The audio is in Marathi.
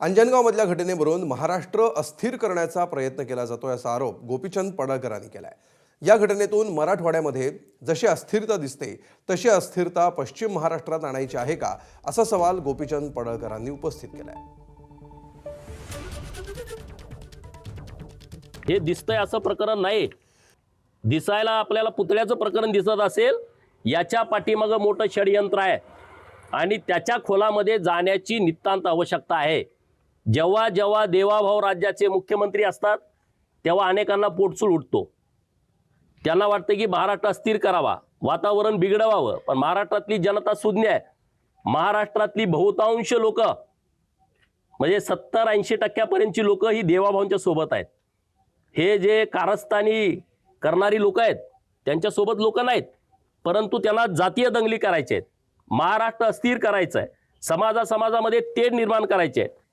अंजनगावमधल्या घटनेवरून महाराष्ट्र अस्थिर करण्याचा प्रयत्न केला जातोय असा आरोप गोपीचंद पडळकरांनी केलाय। या घटनेतून मराठवाड्यामध्ये जशी अस्थिरता दिसते तशी अस्थिरता पश्चिम महाराष्ट्रात आणायची आहे का असा सवाल गोपीचंद पडळकरांनी उपस्थित केलाय। हे दिसतंय असं प्रकरण नाही, दिसायला आपल्याला पुतळ्याचं प्रकरण दिसत असेल, याच्या पाठीमागं मोठं षडयंत्र आहे आणि त्याच्या खोलामध्ये जाण्याची नितांत आवश्यकता आहे। जेव्हा जेव्हा देवाभाऊ राज्याचे मुख्यमंत्री असतात तेव्हा अनेकांना पोटसूळ उठतो, त्यांना वाटतं की महाराष्ट्र अस्थिर करावा, वातावरण बिघडवावं, पण महाराष्ट्रातली जनता सुज्ञ आहे। महाराष्ट्रातली बहुतांश लोक म्हणजे 70-80% लोक ही देवाभाऊंच्या सोबत आहेत। हे जे कारस्थानी करणारी लोक आहेत त्यांच्यासोबत लोक नाहीत, परंतु त्यांना जातीय दंगली करायचे आहेत, महाराष्ट्र अस्थिर करायचं आहे, समाजामध्ये तेढ निर्माण करायचे आहे।